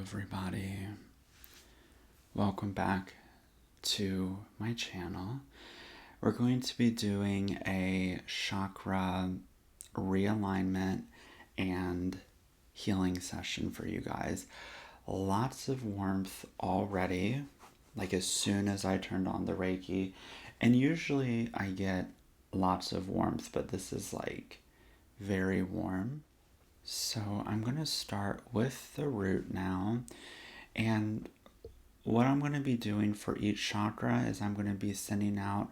everybody. Welcome back to my channel. We're going to be doing a chakra realignment and healing session for you guys. Lots of warmth already, like as soon as I turned on the Reiki. And usually I get lots of warmth, but this is like very warm. So I'm going to start with the root now. And what I'm going to be doing for each chakra is I'm going to be sending out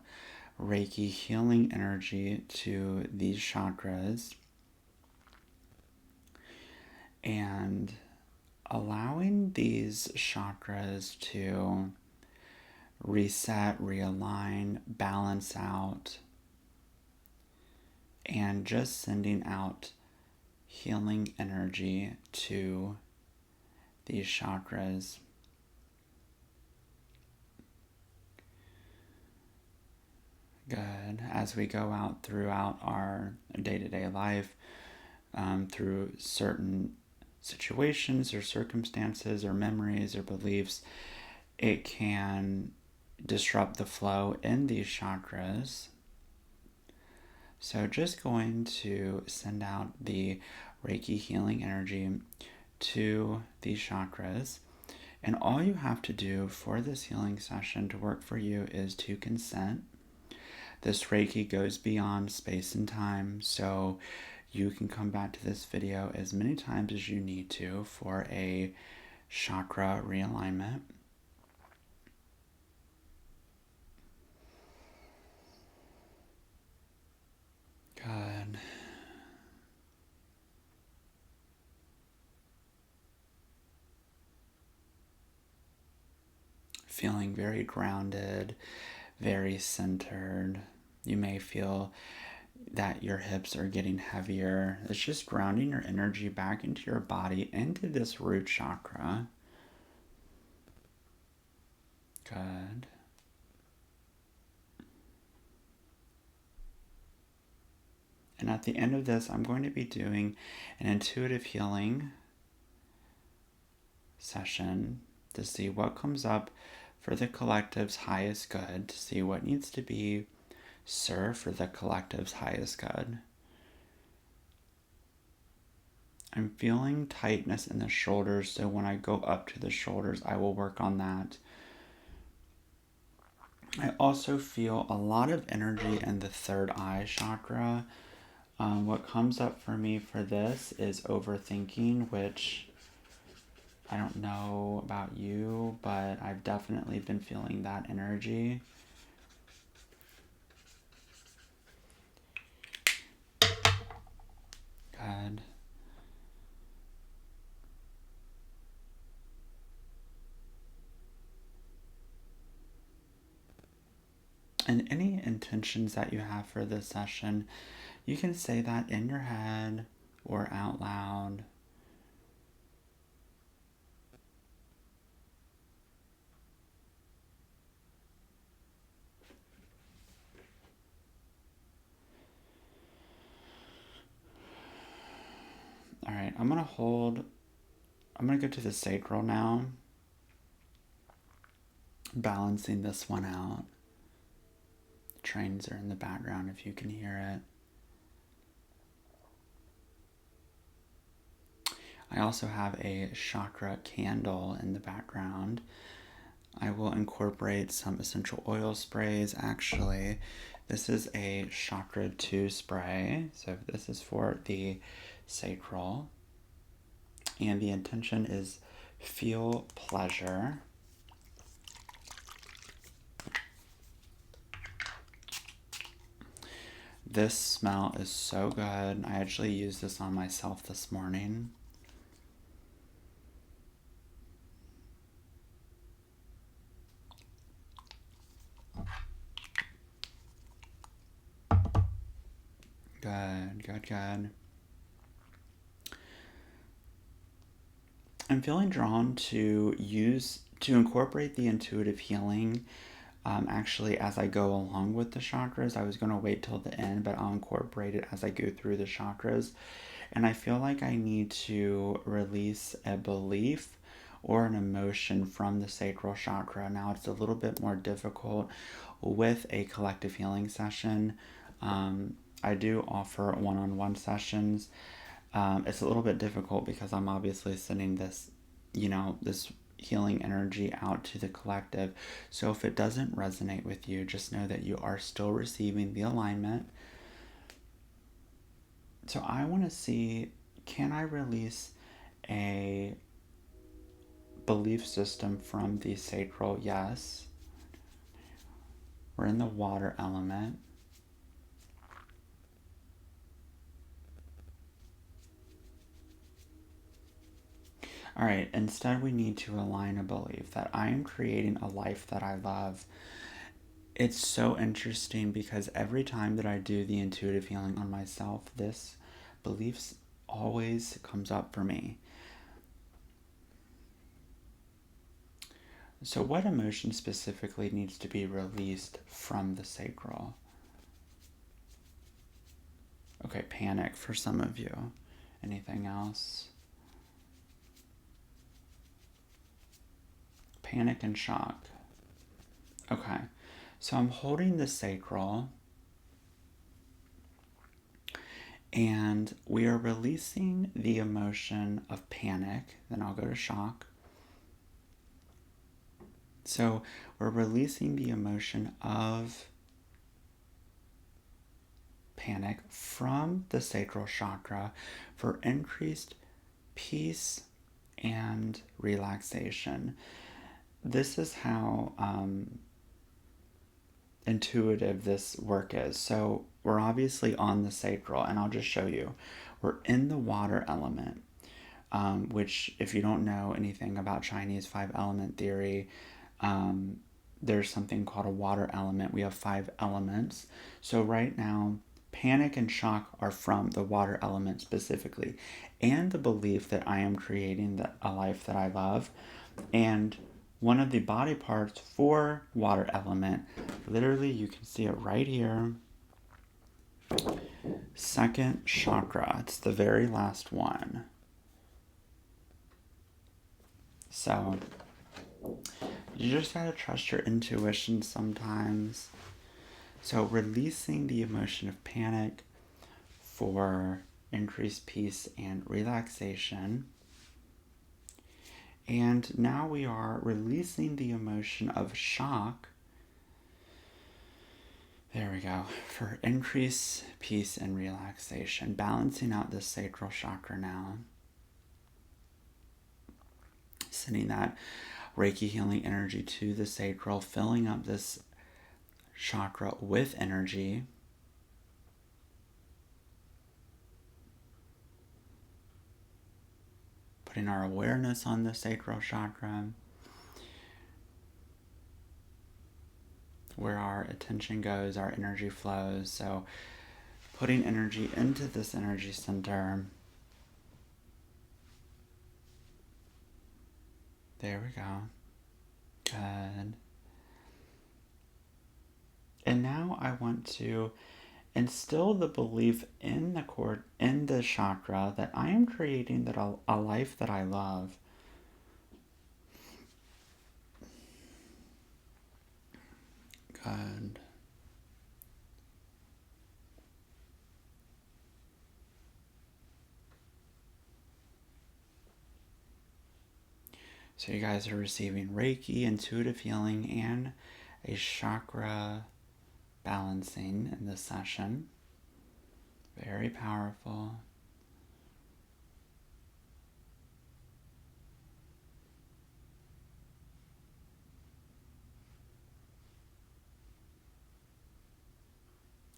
Reiki healing energy to these chakras and allowing these chakras to reset, realign, balance out, and just sending out healing energy to these chakras. Good. As we go out throughout our day-to-day life, through certain situations or circumstances or memories or beliefs, it can disrupt the flow in these chakras. So just going to send out the Reiki healing energy to these chakras. And all you have to do for this healing session to work for you is to consent. This Reiki goes beyond space and time, so you can come back to this video as many times as you need to for a chakra realignment. Good. Feeling very grounded, very centered. You may feel that your hips are getting heavier. It's just grounding your energy back into your body, into this root chakra. Good. And at the end of this, I'm going to be doing an intuitive healing session to see what comes up for the collective's highest good, to see what needs to be served for the collective's highest good. I'm feeling tightness in the shoulders, so when I go up to the shoulders, I will work on that. I also feel a lot of energy in the third eye chakra. What comes up for me for this is overthinking, which I don't know about you, but I've definitely been feeling that energy. Good. And any intentions that you have for this session, you can say that in your head or out loud. All right, I'm going to go to the sacral now, balancing this one out. Trains are in the background if you can hear it. I also have a chakra candle in the background. I will incorporate some essential oil sprays. Actually, this is a chakra 2 spray. So this is for the sacral. And the intention is feel pleasure. This smell is so good. I actually used this on myself this morning. Good, good, good. I'm feeling drawn to incorporate the intuitive healing. Actually, as I go along with the chakras, I was going to wait till the end, but I'll incorporate it as I go through the chakras. And I feel like I need to release a belief or an emotion from the sacral chakra. Now, it's a little bit more difficult with a collective healing session. I do offer one-on-one sessions. It's a little bit difficult because I'm obviously sending this, this healing energy out to the collective. So if it doesn't resonate with you, just know that you are still receiving the alignment. So I want to see, can I release a belief system from the sacral? Yes. We're in the water element. All right, instead we need to align a belief that I am creating a life that I love. It's so interesting because every time that I do the intuitive healing on myself, this belief always comes up for me. So what emotion specifically needs to be released from the sacral? Okay, panic for some of you. Anything else? Panic and shock. Okay, so I'm holding the sacral and we are releasing the emotion of panic. Then I'll go to shock. So we're releasing the emotion of panic from the sacral chakra for increased peace and relaxation. This is how intuitive this work is. So we're obviously on the sacral, and I'll just show you. We're in the water element, which, if you don't know anything about Chinese five element theory, there's something called a water element. We have 5 elements. So right now, panic and shock are from the water element specifically, and the belief that I am creating a life that I love. And one of the body parts for water element, literally you can see it right here, second chakra. It's the very last one. So you just gotta trust your intuition sometimes. So releasing the emotion of panic for increased peace and relaxation. And now we are releasing the emotion of shock. There we go. For increased peace and relaxation. Balancing out the sacral chakra now. Sending that Reiki healing energy to the sacral, filling up this chakra with energy. Putting our awareness on the sacral chakra, where our attention goes, our energy flows. So putting energy into this energy center. There we go. Good. And now I want to instill the belief in the chakra that I am creating a life that I love. Good. So you guys are receiving Reiki, intuitive healing, and a chakra balancing in this session. Very powerful.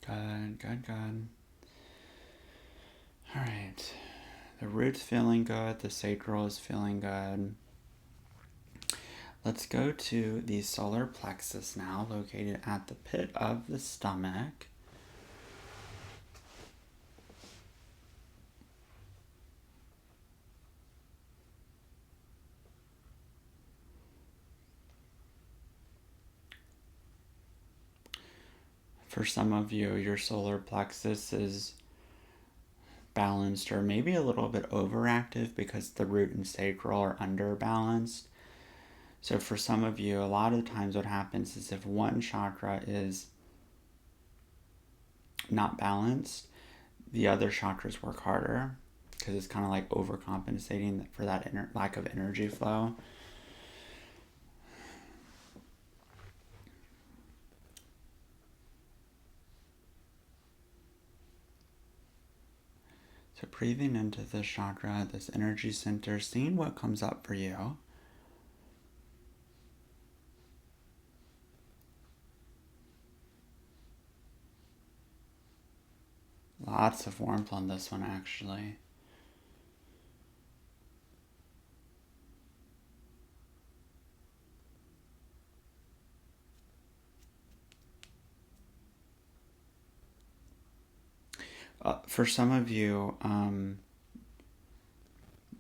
Good, good, good. All right. The root's feeling good. The sacral is feeling good. Let's go to the solar plexus now, located at the pit of the stomach. For some of you, your solar plexus is balanced or maybe a little bit overactive because the root and sacral are underbalanced. So for some of you, a lot of times what happens is if one chakra is not balanced, the other chakras work harder because it's kind of like overcompensating for that lack of energy flow. So breathing into this chakra, this energy center, seeing what comes up for you. Lots of warmth on this one, actually. For some of you,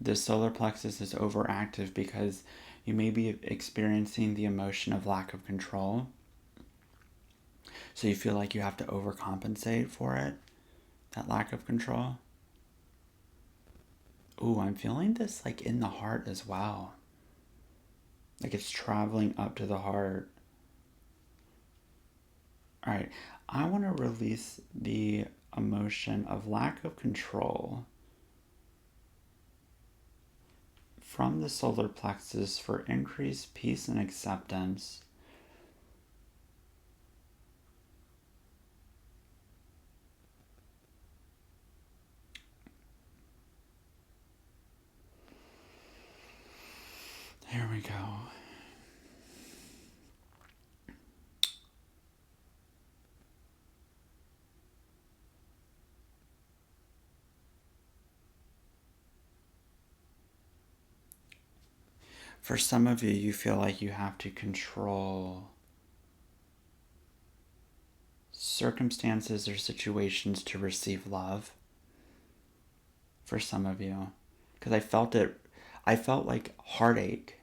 the solar plexus is overactive because you may be experiencing the emotion of lack of control. So you feel like you have to overcompensate for it, that lack of control. Ooh, I'm feeling this like in the heart as well. Like it's traveling up to the heart. All right, I want to release the emotion of lack of control from the solar plexus for increased peace and acceptance. There we go. For some of you, you feel like you have to control circumstances or situations to receive love. For some of you. Because I felt like heartache.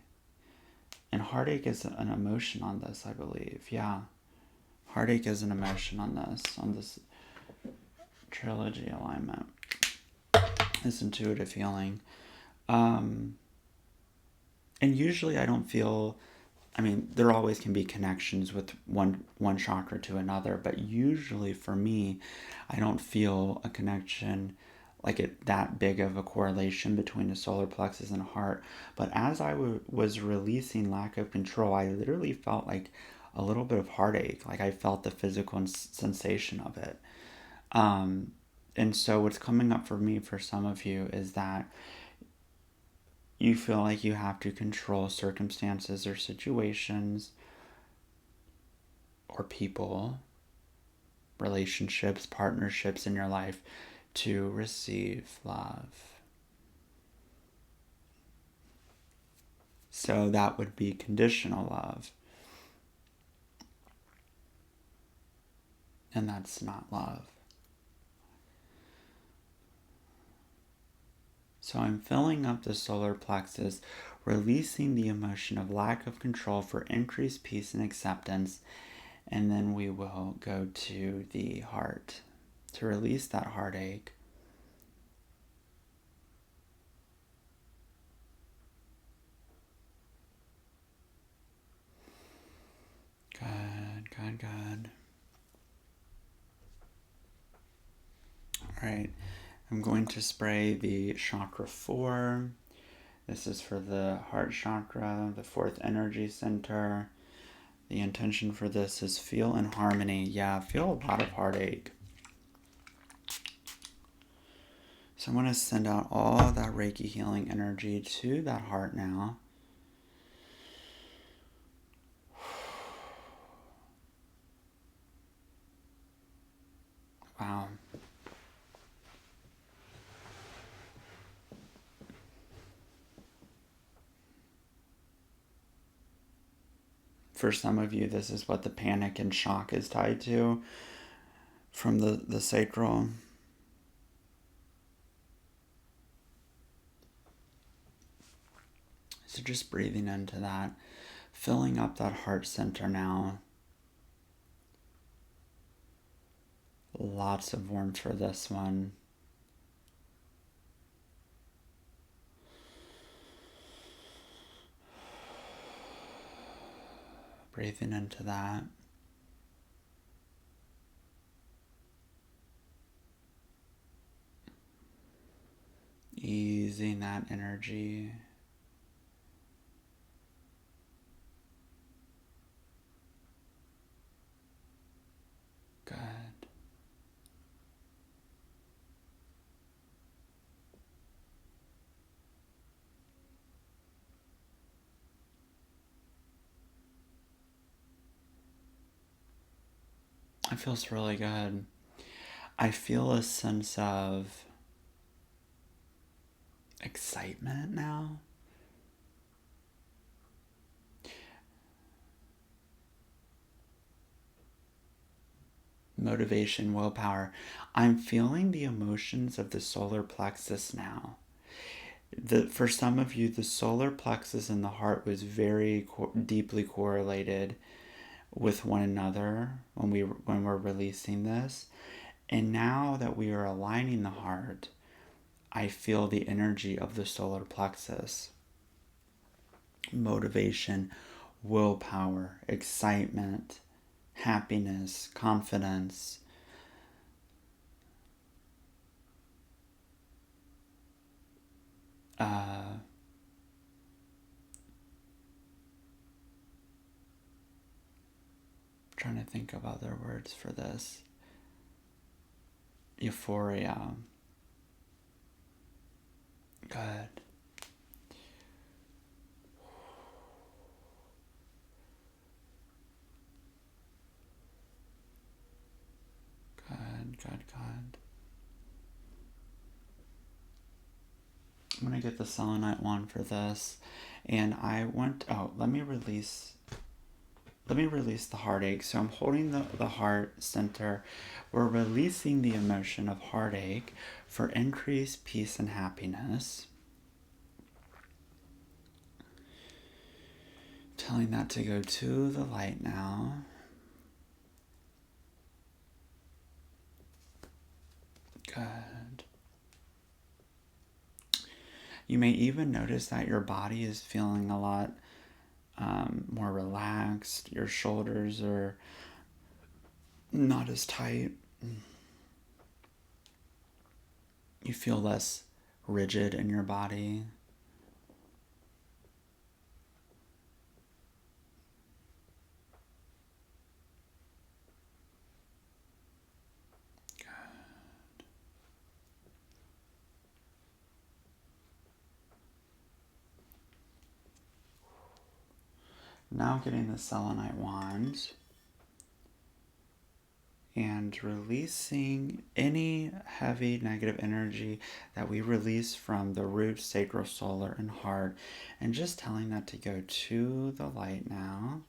And heartache is an emotion on this, I believe. Yeah. Heartache is an emotion on this trilogy alignment. This intuitive healing. And usually I don't feel, there always can be connections with one chakra to another, but usually for me, I don't feel a connection like that big of a correlation between the solar plexus and heart. But as I was releasing lack of control, I literally felt like a little bit of heartache. Like I felt the physical sensation of it. And so what's coming up for me, for some of you, is that you feel like you have to control circumstances or situations or people, relationships, partnerships in your life to receive love. So that would be conditional love. And that's not love. So I'm filling up the solar plexus, releasing the emotion of lack of control for increased peace and acceptance. And then we will go to the heart to release that heartache. Good. All right. I'm going to spray the chakra 4. This is for the heart chakra, the 4th energy center. The intention for this is feel in harmony. Yeah, feel a lot of heartache. So I'm going to send out all that Reiki healing energy to that heart now. Wow. For some of you, this is what the panic and shock is tied to from the sacral. So just breathing into that, filling up that heart center now. Lots of warmth for this one. Breathing into that. Easing that energy. Good. It feels really good. I feel a sense of excitement now. Motivation, willpower. I'm feeling the emotions of the solar plexus now. For some of you, the solar plexus and the heart was very deeply correlated with one another when we're releasing this. And now that we are aligning the heart, I feel the energy of the solar plexus. Motivation, willpower, excitement, happiness, confidence. Trying to think of other words for this. Euphoria. Good. Good. I'm going to get the selenite wand for this. And let me release the heartache. So I'm holding the heart center. We're releasing the emotion of heartache for increased peace and happiness. Telling that to go to the light now. Good. You may even notice that your body is feeling a lot more relaxed. Your shoulders are not as tight. You feel less rigid in your body. Good. Now getting the selenite wand and releasing any heavy negative energy that we release from the root, sacral, solar, and heart, and just telling that to go to the light now.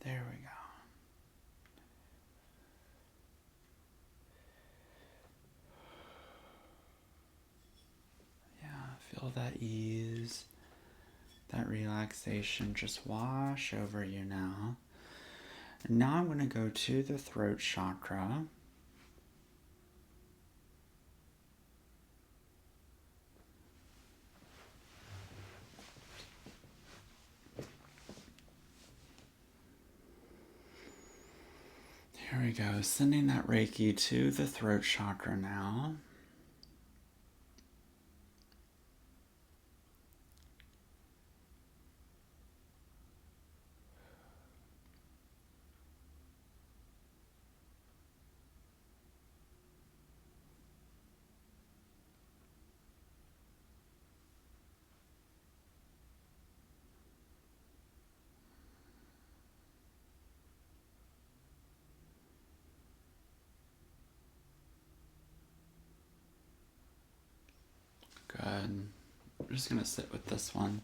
There we go. Yeah, feel that ease, that relaxation just wash over you now. And now I'm going to go to the throat chakra. Here we go, sending that Reiki to the throat chakra now. Good. I'm just going to sit with this one.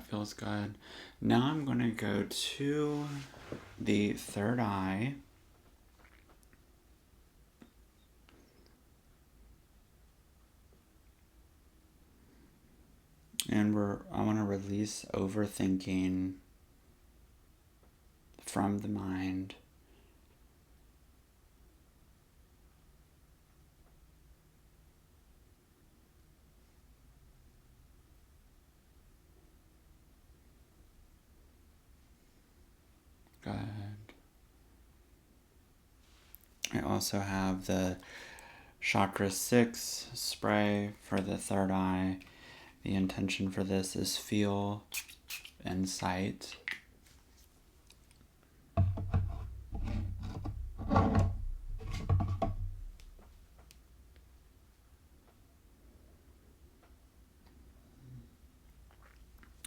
That feels good. Now I'm going to go to the third eye. And I want to release overthinking from the mind. Good. I also have the Chakra 6 spray for the third eye. The intention for this is feel and sight.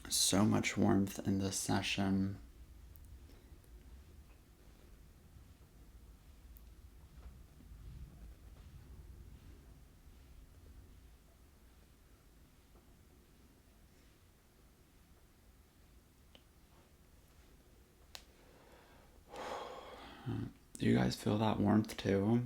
So much warmth in this session. Do you guys feel that warmth too?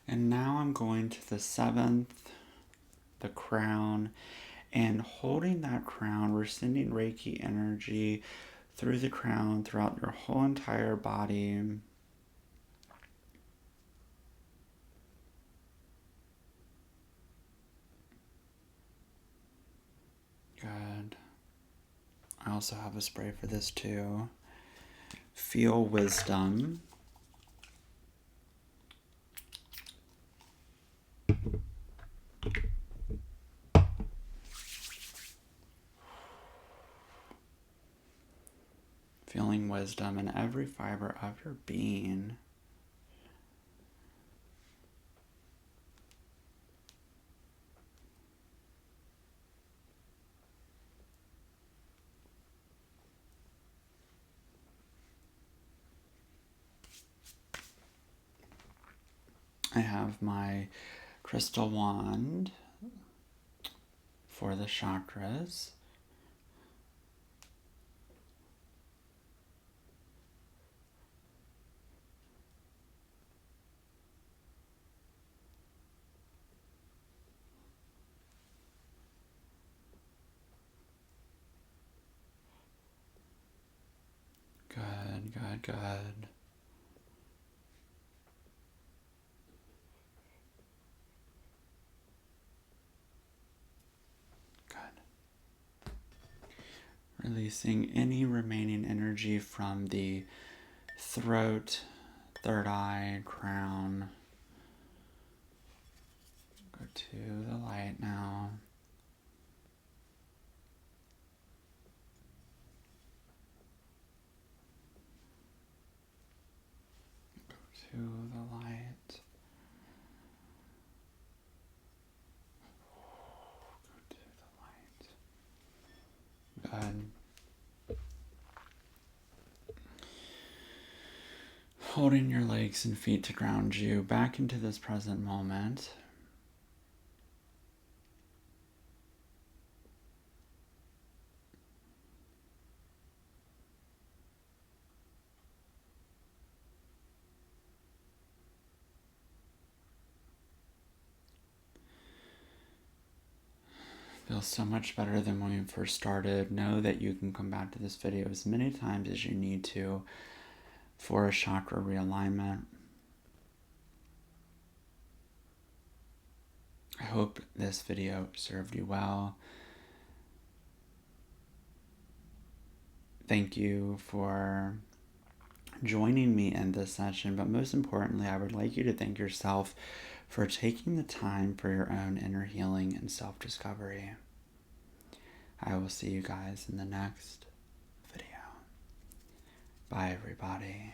And now I'm going to the 7th, the crown, and holding that crown, we're sending Reiki energy through the crown, throughout your whole entire body. Good. I also have a spray for this too. Feel wisdom. Feeling wisdom in every fiber of your being. I have my crystal wand for the chakras. Good, good, good. Releasing any remaining energy from the throat, third eye, crown. Go to the light now. Go to the light. Go to the light. Good. Holding your legs and feet to ground you back into this present moment. Feels so much better than when we first started. Know that you can come back to this video as many times as you need to for a chakra realignment. I hope this video served you well. Thank you for joining me in this session, but most importantly, I would like you to thank yourself for taking the time for your own inner healing and self-discovery. I will see you guys in the next video. Bye, everybody.